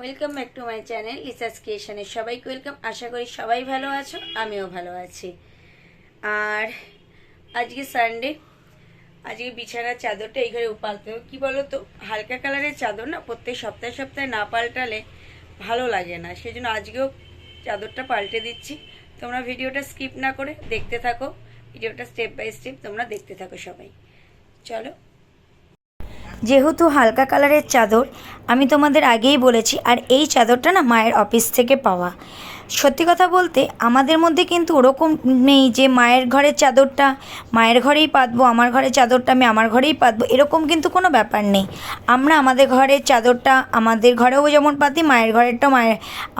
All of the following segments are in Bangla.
Welcome back to my channel Lisa's ক্রিয়েশনে সবাইকে ওয়েলকাম। আশা করি সবাই ভালো আছো, আমিও ভালো আছি। আর আজকে সানডে, আজকে বিছানার চাদরটা এই ঘরে পাল্টে দেবো। কী বলো তো, হালকা কালারের চাদর না প্রত্যেক সপ্তাহে সপ্তাহে না পাল্টালে ভালো লাগে না, সেই জন্য আজকেও চাদরটা পাল্টে দিচ্ছি। তোমরা ভিডিওটা স্কিপ না করে দেখতে থাকো, ভিডিওটা স্টেপ বাই স্টেপ তোমরা দেখতে থাকো সবাই। চলো। যেহেতু হালকা কালারের চাদর আমি তোমাদের আগেই বলেছি, আর এই চাদরটা না মায়ের অফিস থেকে পাওয়া। সত্যি কথা বলতে আমাদের মধ্যে কিন্তু ওরকম নেই যে মায়ের ঘরের চাদরটা মায়ের ঘরেই পাতবো, আমার ঘরের চাদরটা আমি আমার ঘরেই পাতবো, এরকম কিন্তু কোনো ব্যাপার নেই। আমরা আমাদের ঘরের চাদরটা আমাদের ঘরেও যেমন পাতি, মায়ের ঘরেরটা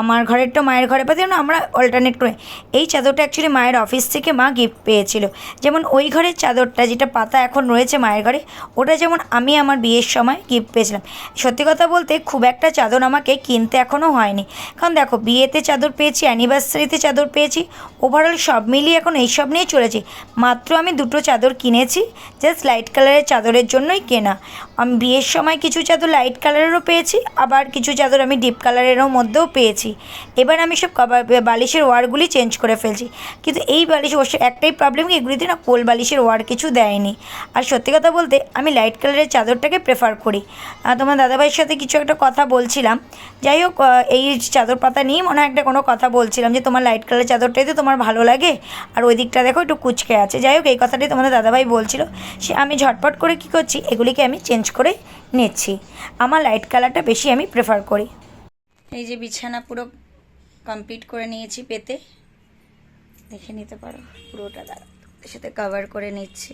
আমার ঘরেরটা মায়ের ঘরে পাতি, আমরা অল্টারনেট করে। এই চাদরটা অ্যাকচুয়ালি মায়ের অফিস থেকে মা গিফট পেয়েছিল। যেমন ওই ঘরের চাদরটা যেটা পাতা এখন রয়েছে মায়ের ঘরে, ওটা যেমন আমি আমার বিয়ের সময় গিফট পেয়েছিলাম। সত্যি কথা বলতে খুব একটা চাদর আমাকে কিনতে এখনও হয়নি, কারণ দেখো বিয়েতে চাদর পেয়েছি, অ্যানিভার্সারিতে চাদর পেয়েছি, ওভারঅল সব মিলিয়ে এখন এইসব নিয়ে চলেছি। মাত্র আমি দুটো চাদর কিনেছি, জাস্ট লাইট কালারের চাদরের জন্যই কেনা। আমি বিয়ের সময় কিছু চাদর লাইট কালারেরও পেয়েছি, আবার কিছু চাদর আমি ডিপ কালারেরও মধ্যেও পেয়েছি। এবার আমি সব বালিশের ওয়ারগুলি চেঞ্জ করে ফেলছি, কিন্তু এই বালিশ অবশ্য একটাই প্রবলেম, কি এগুলিতে না কোল বালিশের ওয়ার কিছু দেয়নি। আর সত্যি কথা বলতে আমি লাইট কালারের চাদরটাকে প্রেফার করি। তোমার দাদাভাইয়ের সাথে কিছু একটা কথা বলছিলাম, যাই হোক এই চাদর পাতা নিয়ে মনে হয় একটা কোনো কথা বলছিলাম যে তোমার লাইট কালারের চাদরটাই তো তোমার ভালো লাগে, আর ওই দিকটা দেখো একটু কুচকে আছে। যাই হোক এই কথাটাই তোমাদের দাদাভাই বলছিল, সে আমি ঝটপট করে কী করছি, এগুলিকে আমি চেঞ্জ করে নিচ্ছি। আমার লাইট কালারটা বেশি আমি প্রেফার করি। এই যে বিছানা পুরো কমপ্লিট করে নিয়েছি পেতে, দেখে নিতে পারো পুরোটা, দাঁড়া এর সাথে কভার করে নিচ্ছি।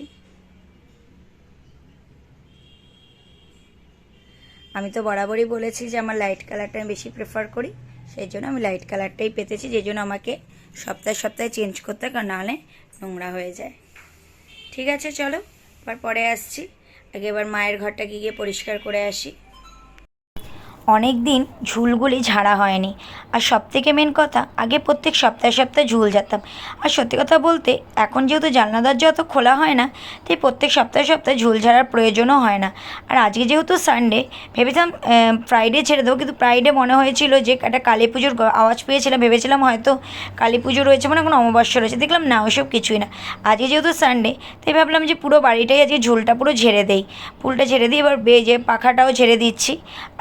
আমি তো বরাবরই বলেছি যে আমার লাইট কালারটা আমি বেশি প্রেফার করি, সেই জন্য আমি লাইট কালারটাই পেতেছি, যেই জন্য আমাকে সপ্তাহে সপ্তাহে চেঞ্জ করতে হয়, কারণ নাহলে নোংরা হয়ে যায়। ঠিক আছে চলো, পরে আসছি। আগে এবার মায়ের ঘরটা গিয়ে পরিষ্কার করে আসি। অনেক দিন ঝুলগুলি ঝাড়া হয়নি, আর সবথেকে মেন কথা, আগে প্রত্যেক সপ্তাহে সপ্তাহে ঝুল ঝাড়তাম। আর সত্যি কথা বলতে এখন যেহেতু জানলা দরজা অত খোলা হয় না, তাই প্রত্যেক সপ্তাহে সপ্তাহে ঝুল ঝাড়ার প্রয়োজনও হয় না। আর আজকে যেহেতু সানডে, ভেবেছিলাম ফ্রাইডে ছেড়ে দেবো, কিন্তু ফ্রাইডে মনে হয়েছিল যে একটা কালী পুজোর আওয়াজ পেয়েছিলাম, ভেবেছিলাম হয়তো কালী পুজো রয়েছে, মানে কোনো অমাবস্যা রয়েছে, দেখলাম না ওইসব কিছুই না। আজকে যেহেতু সানডে, তাই ভাবলাম যে পুরো বাড়িটাই আজকে ঝুলটা পুরো ঝেড়ে দেই, ফুলটা ঝেড়ে দিই, এবার বেজে পাখাটাও ঝেড়ে দিচ্ছি।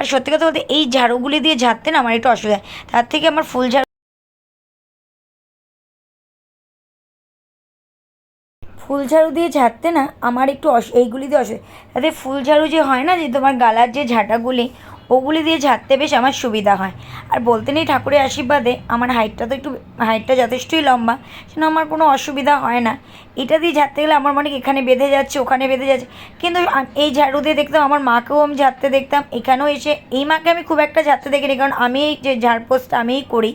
আর সত্যি কথা বলতে এই ঝাড়ুগুলি দিয়ে ঝাড়তে না আমার একটু অসুবিধা, তার থেকে আমার ফুল ঝাড়ু দিয়ে ঝাড়তে না আমার একটু এইগুলি দিয়ে অসুবিধা। তাতে ফুল ঝাড়ু যে হয় না, যে তোমার গালার যে ঝাঁটাগুলি, ওগুলি দিয়ে ঝাড়তে বেশ আমার সুবিধা হয়। আর বলতে নেই ঠাকুরের আশীর্বাদে আমার হাইটটা যথেষ্টই লম্বা, সেজন্য আমার কোনো অসুবিধা হয় না। এটা দিয়ে ঝাড়তে গেলে আমার মনে এখানে বেঁধে যাচ্ছে, ওখানে বেঁধে যাচ্ছে। কিন্তু এই ঝাড়ু দিয়ে দেখতাম আমার মাকেও আমি ঝাড়তে দেখতাম, এখানেও এসে এই মাকে আমি খুব একটা ঝাড়তে দেখিনি, কারণ আমি এই যে ঝাড়পোছটা আমিই করি,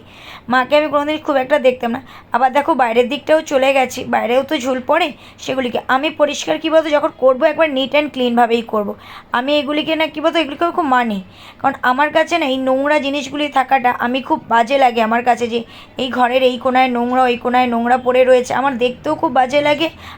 মাকে আমি কোনোদিন খুব একটা দেখতাম না। আবার দেখো বাইরের দিকটাও চলে গেছি, বাইরেও তো ঝুল পড়ে, সেগুলিকে আমি পরিষ্কার কী বলতো যখন করবো একবার নিট অ্যান্ড ক্লিনভাবেই করবো। আমি এগুলিকে না কী বলতো এগুলিকেও খুব মানি, কারণ আমার কাছে না এই নোংরা জিনিসগুলি থাকাটা আমি খুব বাজে লাগে আমার কাছে, যে এই ঘরের এই কোনায় নোংরা, ওই কোনায় নোংরা পড়ে রয়েছে, আমার দেখতেও খুব বাজে লাগে।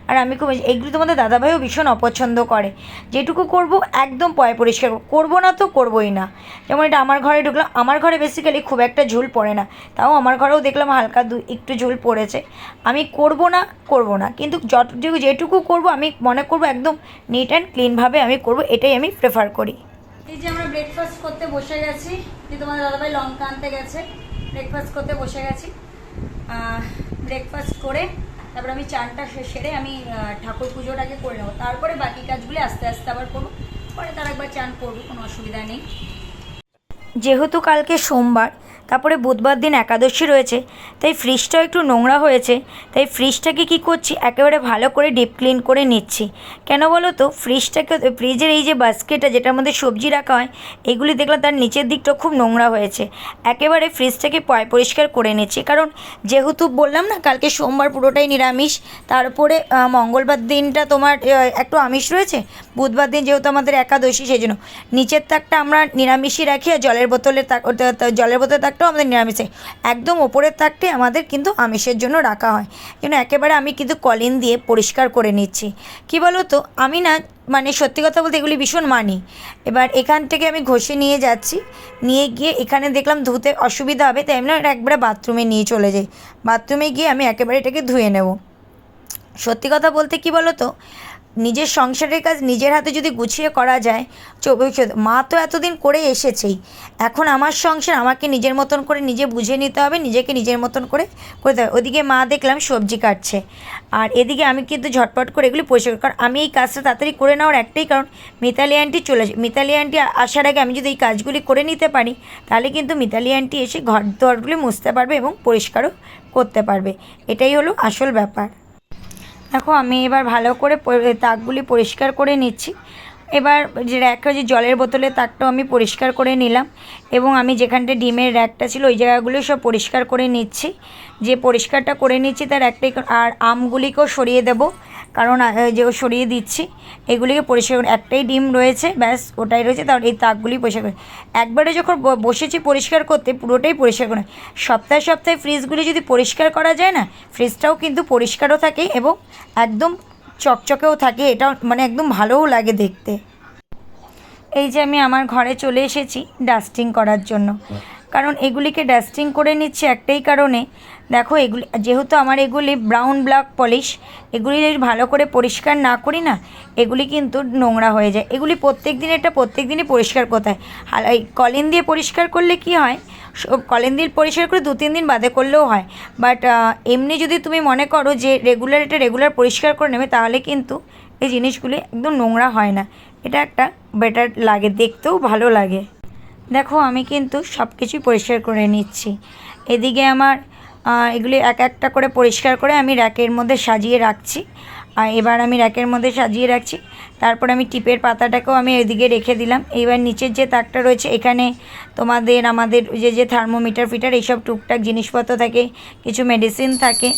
আর আমি খুব এইগুলি তোমাদের দাদাভাইও ভীষণ অপছন্দ করে, যেটুকু করব একদম পরিষ্কার করবো না তো করবোই না। যেমন এটা আমার ঘরে ঢুকলাম, আমার ঘরে বেসিক্যালি খুব একটা ঝুল পড়ে না, তাও আমার ঘরেও দেখলাম হালকা একটু ঝুল পড়েছে। আমি করবো না, কিন্তু যেটুকু করব আমি মনে করব একদম নিট অ্যান্ড ক্লিনভাবে আমি করব, এটাই আমি প্রেফার করি। এই যে আমরা ব্রেকফাস্ট করতে বসে গেছি, যে তোমার দাদাভাই লঙ্কা আনতে গেছে, ব্রেকফাস্ট করতে বসে গেছি। ব্রেকফাস্ট করে তারপর আমি চানটা সেরে আমি ঠাকুর পুজোটাকে করে নেবো, তারপরে বাকি কাজগুলি আস্তে আস্তে আবার করবো, পরে তার একবার চান করবো, কোনো অসুবিধা নেই। যেহেতু কালকে সোমবার, তারপরে বুধবার দিন একাদশী রয়েছে, তাই ফ্রিজটাও একটু নোংরা হয়েছে, তাই ফ্রিজটাকে কী করছি একেবারে ভালো করে ডিপ ক্লিন করে নিচ্ছি। কেন বলো তো, ফ্রিজের এই যে বাস্কেটটা যেটার মধ্যে সবজি রাখা হয়, এগুলি দেখলাম তার নিচের দিকটা খুব নোংরা হয়েছে, একেবারে ফ্রিজটাকে পরিষ্কার করে নিচ্ছি। কারণ যেহেতু বললাম না কালকে সোমবার পুরোটাই নিরামিষ, তারপরে মঙ্গলবার দিনটা তোমার একটু আমিষ রয়েছে, বুধবার দিন যেহেতু আমাদের একাদশী, সেই জন্য নিচের তাকটা আমরা নিরামিষই রাখি, আর জলের বোতলে তাকটাও আমাদের নিরামিষে, একদম ওপরের তাকটাই আমাদের কিন্তু আমিষের জন্য রাখা হয়। কিন্তু একেবারে আমি কিন্তু কলিন দিয়ে পরিষ্কার করে নিচ্ছি। কী বলো তো, আমি না মানে সত্যি কথা বলতে এগুলি ভীষণ মানি। এবার এখান থেকে আমি ঘষে নিয়ে যাচ্ছি, নিয়ে গিয়ে এখানে দেখলাম ধুতে অসুবিধা হবে, তাই আমি না একবারে বাথরুমে নিয়ে চলে যাই। বাথরুমে গিয়ে আমি একেবারে এটাকে ধুয়ে নেব। সত্যি কথা বলতে কী বলো তো, নিজের সংসারের কাজ নিজের হাতে যদি গুছিয়ে করা যায়, মা তো এতদিন করে এসেছেই, এখন আমার সংসার, আমাকে নিজের মতন করে নিজে বুঝে নিতে হবে, নিজেকে নিজের মতন করে করতে হবে। ওদিকে মা দেখলাম সবজি কাটছে, আর এদিকে আমি কিন্তু ঝটপট করে এগুলি পরিষ্কার, কারণ আমি এই কাজটা তাড়াতাড়ি করে নেওয়ার একটাই কারণ, মিতালি আন্টি চলে আসে। মিতালি আন্টি আসার আগে আমি যদি এই কাজগুলি করে নিতে পারি, তাহলে কিন্তু মিতালি আন্টি এসে ঘর দোয়ারগুলি মুছতে পারবে এবং পরিষ্কারও করতে পারবে। এটাই হলো আসল ব্যাপার। দেখো আমি এবার ভালো করে তাকগুলি পরিষ্কার করে নিচ্ছি। এবার যে র্যাকটা, যে জলের বোতলের তাকটাও আমি পরিষ্কার করে নিলাম, এবং আমি যেখানটা ডিমের র্যাকটা ছিল ওই জায়গাগুলো সব পরিষ্কার করে নিচ্ছি। যে পরিষ্কারটা করে নিচ্ছি তার একটাই, আর আমগুলিকেও সরিয়ে দেবো, কারণ যে সরিয়ে দিচ্ছি এগুলিকে পরিষ্কার করে। একটাই ডিম রয়েছে, ব্যাস ওটাই রয়েছে, তার এই তাকগুলি পরিষ্কার করে একবারে যখন বসেছি পরিষ্কার করতে, পুরোটাই পরিষ্কার করে। সপ্তাহে সপ্তাহে ফ্রিজগুলি যদি পরিষ্কার করা যায় না, ফ্রিজটাও কিন্তু পরিষ্কারও থাকে এবং একদম চকচকেও থাকে, এটা মানে একদম ভালোও লাগে দেখতে। এই যে আমি আমার ঘরে চলে এসেছি ডাস্টিং করার জন্য, কারণ এগুলিকে ডাস্টিং করে নিচ্ছি একটাই কারণে, দেখো এগুলি যেহেতু আমার এগুলি ব্রাউন ব্ল্যাক পলিশ, এগুলি ভালো করে পরিষ্কার না করি না, এগুলি কিন্তু নোংরা হয়ে যায়। এগুলি প্রত্যেক দিনই পরিষ্কার করতে হয়। এই কলিন দিয়ে পরিষ্কার করলে কি হয়, কলিন দিয়ে পরিষ্কার করে 2-3 দিন বাদে করলেও হয়, বাট এমনি যদি তুমি মনে করো যে রেগুলার পরিষ্কার করে নেবে, তাহলে কিন্তু এই জিনিসগুলি একদম নোংরা হয় না। এটা একটা বেটার লাগে, দেখতেও ভালো লাগে। দেখো আমি কিন্তু সব কিছুই পরিষ্কার করে নিচ্ছি। এদিকে আমার এগুলি এক একটা করে পরিষ্কার করে আমি র্যাকের মধ্যে সাজিয়ে রাখছি। আর এবার আমি র্যাকের মধ্যে সাজিয়ে রাখছি, তারপর আমি টিপের পাতাটাকেও আমি এদিকে রেখে দিলাম। এবার নিচের যে তাকটা রয়েছে, এখানে আমাদের যে থার্মোমিটার ফিটার এইসব টুকটাক জিনিসপত্র থাকে, কিছু মেডিসিন থাকে।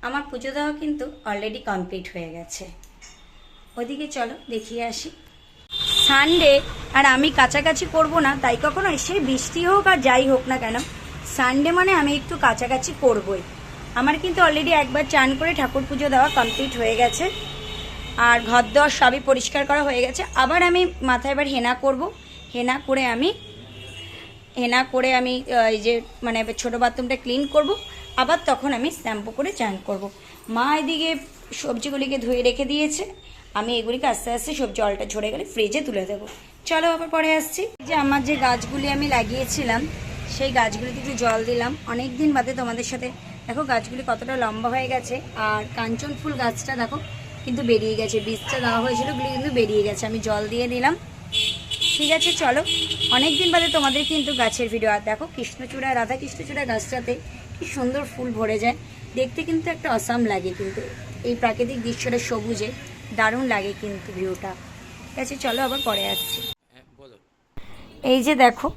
আমার পুজো দেওয়া কিন্তু অলরেডি কমপ্লিট হয়ে গেছে। ওদিকে চলো দেখিয়ে আসি। সানডে আর আমি কাছাকাছি করব না তাই কখনো, সেই বৃষ্টি হোক আর যাই হোক না কেন, সানডে মানে আমি একটু কাছাকাছি করবই। আমার কিন্তু অলরেডি একবার চান করে ঠাকুর পুজো দেওয়া কমপ্লিট হয়ে গেছে, আর ঘর দেওয়া সবই পরিষ্কার করা হয়ে গেছে। আবার আমি মাথায় এবার হেনা করব। হেনা করে আমি এই যে মানে ছোটো বাথরুমটা ক্লিন করব, আবার তখন আমি শ্যাম্পু করে চান করব। মা এদিকে সবজিগুলিকে ধুয়ে রেখে দিয়েছে, আমি এগুলিকে আস্তে আস্তে সব জলটা ঝরে গেলে ফ্রিজে তুলে দেবো। চলো আবার পরে আসছি। যে আমার যে গাছগুলি আমি লাগিয়েছিলাম, সেই গাছগুলিতে একটু জল দিলাম অনেক দিন বাদে তোমাদের সাথে। দেখো গাছগুলি কতটা লম্বা হয়ে গেছে, আর কাঞ্চন ফুল গাছটা দেখো কিন্তু বেরিয়ে গেছে, বীজটা দেওয়া হয়েছিল ওগুলি কিন্তু বেরিয়ে গেছে, আমি জল দিয়ে দিলাম। ঠিক আছে চলো, অনেক দিন বাদে তোমাদের কিন্তু গাছের ভিডিও। আর দেখো কৃষ্ণচূড়া, রাধা কৃষ্ণচূড়া গাছটাতে কি সুন্দর ফুল ভরে যায়, দেখতে কিন্তু একটা অসাম লাগে, কিন্তু এই প্রাকৃতিক দৃশ্যটা সবুজে দারুণ লাগে কিন্তু ভিউটা। ঠিক আছে চলো আবার পরে আসছি। এই যে দেখো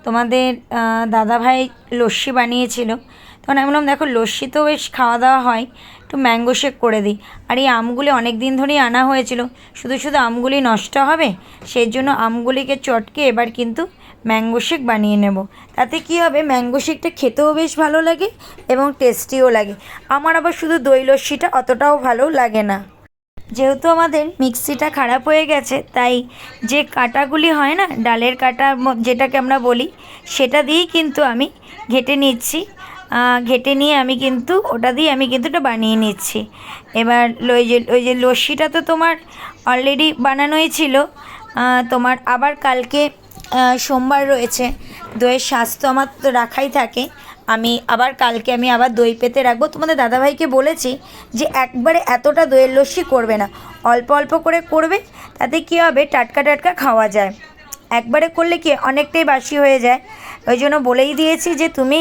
তোমাদের দাদাভাই লস্যি বানিয়েছিল, তখন আমি বললাম দেখো লস্যি তো বেশ খাওয়া দাওয়া হয়, একটু ম্যাঙ্গো শেক করে দিই। আর এই আমগুলি অনেক দিন ধরেই আনা হয়েছিল, শুধু আমগুলি নষ্ট হবে, সেই জন্য আমগুলিকে চটকে এবার কিন্তু ম্যাঙ্গো শেক বানিয়ে নেব। তাতে কি হবে, ম্যাঙ্গো শেকটা খেতেও বেশ ভালো লাগে এবং টেস্টিও লাগে। আমার আবার শুধু দই লস্যিটা অতটাও ভালো লাগে না। যেহেতু আমাদের মিক্সিটা খারাপ হয়ে গেছে, তাই যে কাঁটাগুলি হয় না, ডালের কাঁটা যেটাকে আমরা বলি, সেটা দিয়েই কিন্তু আমি ঘেঁটে নিচ্ছি। ঘেটে নিয়ে আমি কিন্তু ওটা দিয়ে আমি কিন্তু এটা বানিয়ে নিচ্ছি। এবার ওই যে লস্যিটা তো তোমার অলরেডি বানানোই ছিল। তোমার আবার কালকে সোমবার রয়েছে, দইয়ের স্বাস্থ্য আমার তো রাখাই থাকে। আমি আবার কালকে আমি আবার দই পেতে রাখবো। তোমাদের দাদাভাইকে বলেছি যে একবারে এতটা দইয়ের লস্যি করবে না, অল্প অল্প করে করবে, তাতে কী হবে টাটকা টাটকা খাওয়া যায়। একবারে করলে কি অনেকটাই বাসি হয়ে যায়। ওই জন্য বলেই দিয়েছি যে তুমি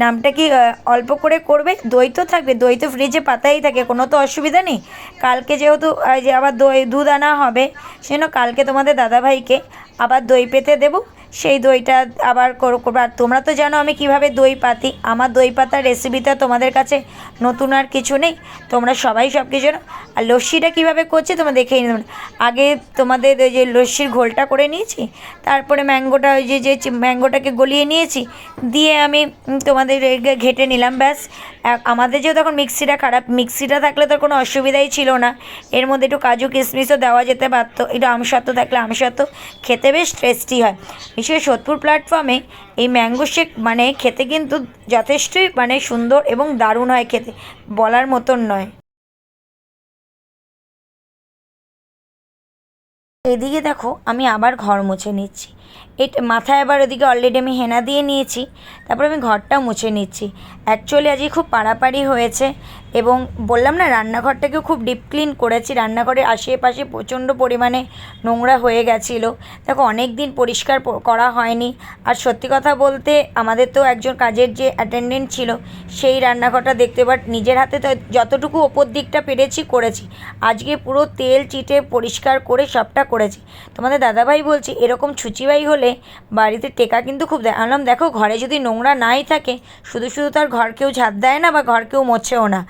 নামটা কি অল্প করে করবে, দই তো থাকবে, দই তো ফ্রিজে পাতাই থাকে, কোনো তো অসুবিধা নেই। কালকে যেহেতু যে আবার দুধ আনা হবে, সেজন্য কালকে তোমাদের দাদাভাইকে আবার দই পেতে দেবো। সেই দইটা আবার করবো। আর তোমরা তো জানো আমি কিভাবে দই পাতি, আমার দই পাতার রেসিপিটা তোমাদের কাছে নতুন আর কিছু নেই, তোমরা সবাই সব কিছু জানো। আর লস্যিটা কীভাবে করছি তোমরা দেখেই নেবে। আগে তোমাদের ওই যে লস্যির ঘোলটা করে নিয়েছি, তারপরে ম্যাঙ্গোটা ওই যে ম্যাঙ্গোটাকে গলিয়ে নিয়েছি, দিয়ে আমি তোমাদের ঘেটে নিলাম, ব্যাস। আমাদের যেহেতু এখন মিক্সিটা খারাপ, মিক্সিটা থাকলে তো কোনো অসুবিধাই ছিল না। এর মধ্যে একটু কাজু কিশমিশও দেওয়া যেতে পারতো, একটু আমসত্ত্ব থাকলে আমসত্ত্ব, খেতে বেশ টেস্টি হয়। বিশেষ সোদপুর প্ল্যাটফর্মে এই ম্যাঙ্গো শেক মানে খেতে কিন্তু যথেষ্টই মানে সুন্দর এবং দারুণ হয় খেতে, বলার মতন নয়। এদিকে দেখো আমি আবার ঘর মুছে নিচ্ছি। মাথায় আবার ওদিকে অলরেডি আমি হেনা দিয়ে নিয়েছি, তারপর আমি ঘরটা মুছে নিচ্ছি। অ্যাকচুয়ালি আজকে খুব পাড়াপাড়ি হয়েছে, এবং বললাম না রান্নাঘরটাকেও খুব ডিপ ক্লিন করেছি। রান্নাঘরের আশেপাশে প্রচণ্ড পরিমাণে নোংরা হয়ে গেছিলো। দেখো অনেক দিন পরিষ্কার করা হয়নি। আর সত্যি কথা বলতে আমাদের তো একজন কাজের যে অ্যাটেন্ডেন্ট ছিল, সেই রান্নাঘরটা দেখতে নিজের হাতে তো যতটুকু ওপর দিকটা পেরেছি করেছি। আজকে পুরো তেল চিটে পরিষ্কার করে সবটা করেছি। তোমাদের দাদাভাই বলছি এরকম ছুচিবাই হলে বাড়িতে টেকা কিন্তু খুব দেয়। আনলাম দেখো ঘরে যদি নোংরা নাই থাকে, শুধু শুধু তো আর ঘর কেউ ঝাঁট দেয় না বা ঘর কেউ মোছেও না।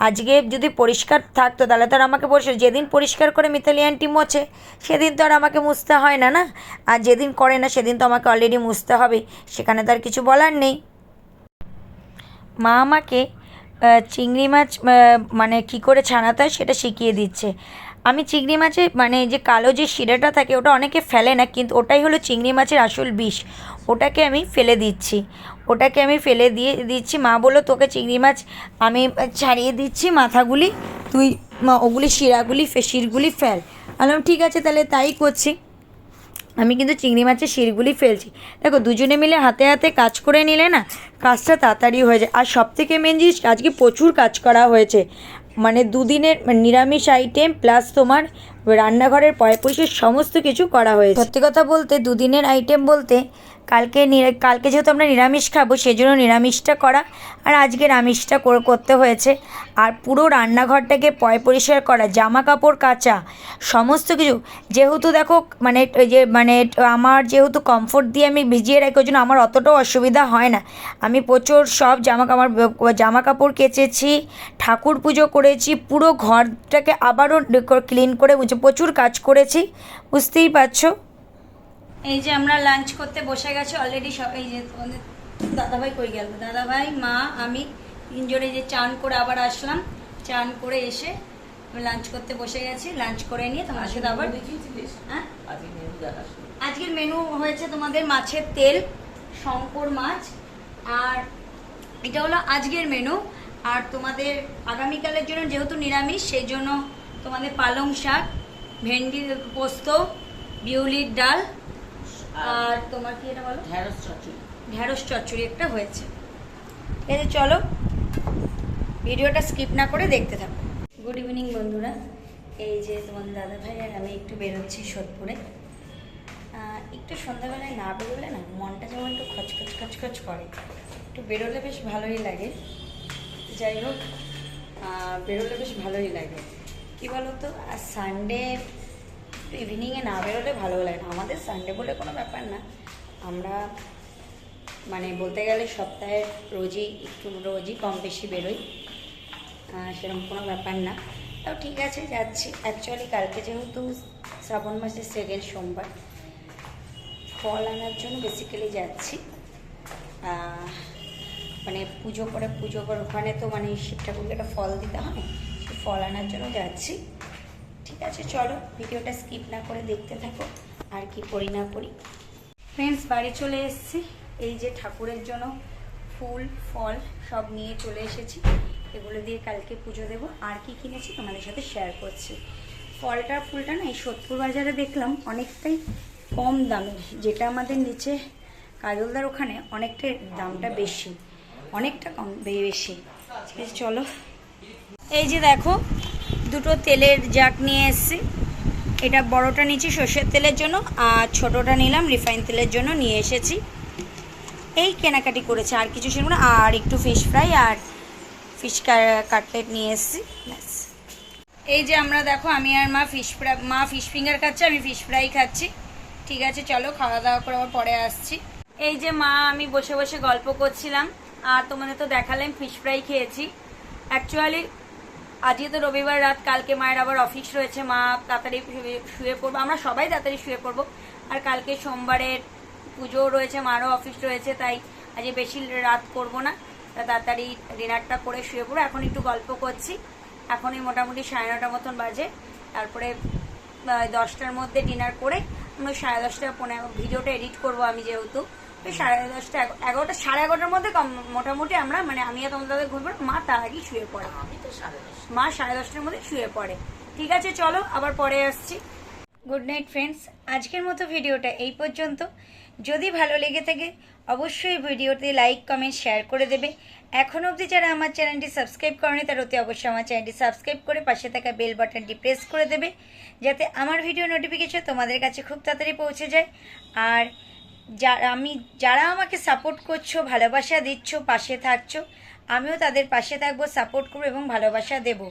আজকে যদি পরিষ্কার থাকতো তাহলে তো আর আমাকে যেদিন পরিষ্কার করে মিতালি আন্টি মোছে, সেদিন তো আর আমাকে মুছতে হয় না, না। আর যেদিন করে না সেদিন তো আমাকে অলরেডি মুছতে হবে, সেখানে তো আর কিছু বলার নেই। মা আমাকে চিংড়ি মাছ মানে কী করে ছানাতে হয় সেটা শিখিয়ে দিচ্ছে। আমি চিংড়ি মাছে মানে যে কালো যে শিরাটা থাকে ওটা অনেকে ফেলে না, কিন্তু ওটাই হলো চিংড়ি মাছের আসল বিষ। ওটাকে আমি ফেলে দিচ্ছি। মা বললো তোকে চিংড়ি মাছ আমি ছাড়িয়ে দিচ্ছি মাথাগুলি, তুই ওগুলি শিরগুলি ফেল। বললাম ঠিক আছে তাহলে তাই করছি। আমি কিন্তু চিংড়ি মাছের শিরগুলি ফেলছি। দেখো দুজনে মিলে হাতে হাতে কাজ করে নিলে না কাজটা তাড়াতাড়ি হয়ে যায়। আর সবথেকে মেন জিনিস আজকে প্রচুর কাজ করা হয়েছে, মানে দুদিনের নিরামিষ আইটেম প্লাস তোমার রান্নাঘরের পয়পরিষ্কার সমস্ত কিছু করা হয়েছে। সত্যি কথা বলতে দুদিনের আইটেম বলতে কালকে যেহেতু আমরা নিরামিষ খাবো সেজন্য নিরামিষটা করা, আর আজকের আমিষটা করতে হয়েছে। আর পুরো রান্নাঘরটাকে পরিষ্কার করা, জামা কাপড় কাচা, সমস্ত কিছু। যেহেতু দেখো মানে ওই যে মানে আমার যেহেতু কমফোর্ট দিয়ে আমি ভিজিয়ে রাখি, ওই জন্য আমার অতটাও অসুবিধা হয় না। আমি প্রচুর সব জামা কাপড় কেচেছি, ঠাকুর পুজো করেছি, পুরো ঘরটাকে আবারও ক্লিন করে মুছে প্রচুর কাজ করেছি, বুঝতেই পারছো। এই যে আমরা লাঞ্চ করতে বসে গেছি অলরেডি সব। এই যে তোমাদের দাদাভাই কই গেল, দাদাভাই মা আমি তিনজনে যে চান করে আবার আসলাম, চান করে এসে লাঞ্চ করতে বসে গেছি। লাঞ্চ করে নিয়ে তোমার সাথে আবার হ্যাঁ আজকের মেনু হয়েছে তোমাদের মাছের তেল, শঙ্কর মাছ, আর এটা হলো আজকের মেনু। আর তোমাদের আগামীকালের জন্য যেহেতু নিরামিষ সেই জন্য তোমাদের পালং শাক, ভেন্ডির পোস্ত, বিউলির ডাল, আর তোমার কি এটা বলো ঢ্যাঁড়স চচ্চড়ি একটা হয়েছে। ঠিক আছে চলো ভিডিওটা স্কিপ না করে দেখতে থাকো। গুড ইভিনিং বন্ধুরা, এই যে তোমাদের দাদাভাই আর আমি একটু বেরোচ্ছি সোদপুরে। একটু সন্ধ্যাবেলায় না বেরোলে না মনটা যেমন একটু খচখচ করে, একটু বেরোলে বেশ ভালোই লাগে। যাই হোক বেরোলে বেশ ভালোই লাগে। কী বলো তো, আর সানডে ইভিনিংয়ে না বেরোলে ভালো লাগে না। আমাদের সানডে বলে কোনো ব্যাপার না, আমরা মানে বলতে গেলে সপ্তাহে রোজই কম বেশি বেরোই, সেরকম কোনো ব্যাপার না। তাও ঠিক আছে যাচ্ছি। অ্যাকচুয়ালি কালকে যেহেতু শ্রাবণ মাসের সেকেন্ড সোমবার, ফল আনার জন্য বেসিক্যালি যাচ্ছি। মানে পুজো করে ওখানে তো মানে শিব ঠাকুরকে একটা ফল দিতে হয়, সেই ফল আনার জন্য যাচ্ছি। ঠিক আছে চলো ভিডিওটা স্কিপ না করে দেখতে থাকো আর কি করি না করি। ফ্রেন্ডস বাড়ি চলে এসেছি। এই যে ঠাকুরের জন্য ফুল ফল সব নিয়ে চলে এসেছি। এগুলো দিয়ে কালকে পুজো দেবো। আর কি কিনেছি তোমাদের সাথে শেয়ার করছি। ফুলটা না এই সোদপুর বাজারে দেখলাম অনেকটাই কম দামের, যেটা আমাদের নিচে কাজলদার ওখানে অনেকটাই দামটা বেশি, অনেকটা কম বেশি। ঠিক আছে চলো। এই যে দেখো দুটো তেলের জাগ নিয়ে এসেছি। এটা বড়টা নিচ্ছি সর্ষের তেলের জন্য, আর ছোটোটা নিলাম রিফাইন তেলের জন্য নিয়ে এসেছি। এই কেনাকাটি করেছে, আর কিছু সেরকম না। আর একটু ফিশ ফ্রাই আর ফিশ কাটলেট নিয়ে এসেছি, ব্যাস। এই যে আমরা দেখো আমি আর মা ফিশ ফিঙ্গার খাচ্ছে, আমি ফিশ ফ্রাই খাচ্ছি। ঠিক আছে চলো, খাওয়া দাওয়া করে আবার পরে আসছি। এই যে মা আমি বসে বসে গল্প করছিলাম, আর তোমাদের তো দেখালাম ফিশ ফ্রাই খেয়েছি। অ্যাকচুয়ালি আজকে তো রবিবার রাত, কালকে মায়ের আবার অফিস রয়েছে, মা তাড়াতাড়ি শুয়ে পড়বো, আমরা সবাই তাড়াতাড়ি শুয়ে পড়বো। আর কালকে সোমবারের পুজোও রয়েছে, মারও অফিস রয়েছে, তাই আজকে বেশি রাত করব না, তাড়াতাড়ি ডিনারটা করে শুয়ে পড়বো। এখন একটু গল্প করছি, এখনই মোটামুটি 9:30 মতন বাজে। তারপরে 10টার মধ্যে ডিনার করে আমরা 10:30 ভিডিওটা এডিট করব আমি, যেহেতু ওই 10:30 11টা 11:30 মধ্যে মোটামুটি আমরা মানে আমি আর তোমাদের ঘুরবো। মা তার আগেই শুয়ে পড়ে, মা 10:30টার মধ্যে শুয়ে পড়ে। ঠিক আছে চলো, আবার পরে আসছি। গুড নাইট ফ্রেন্ডস, আজকের মতো ভিডিওটা এই পর্যন্ত। যদি ভালো লেগে থাকে অবশ্যই ভিডিওতে লাইক কমেন্ট শেয়ার করে দেবে। এখনও অবধি যারা আমার চ্যানেলটি সাবস্ক্রাইব করেনি তারা অতি অবশ্যই আমার চ্যানেলটি সাবস্ক্রাইব করে পাশে থাকা বেল বাটনটি প্রেস করে দেবে, যাতে আমার ভিডিও নোটিফিকেশন তোমাদের কাছে খুব তাড়াতাড়ি পৌঁছে যায়। আর যারা আমাকে সাপোর্ট করছো, ভালোবাসা দিচ্ছ, পাশে থাকছো, আমিও তাদের পাশে থাকবো, সাপোর্ট করবো এবং ভালোবাসা দেব।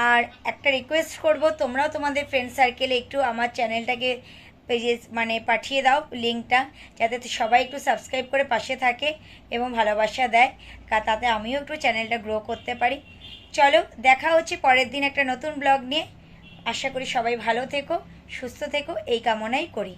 আর একটা রিকোয়েস্ট করব, তোমরাও তোমাদের ফ্রেন্ড সার্কেলে একটু আমার চ্যানেলটাকে পেজে মানে পাঠিয়ে দাও লিঙ্কটা, যাতে সবাই একটু সাবস্ক্রাইব করে পাশে থাকে এবং ভালোবাসা দেয়, তাতে আমিও একটু চ্যানেলটা গ্রো করতে পারি। চলো দেখা হচ্ছে পরের দিন একটা নতুন ব্লগ নিয়ে। আশা করি সবাই ভালো থেকো, সুস্থ থেকো, এই কামনাই করি।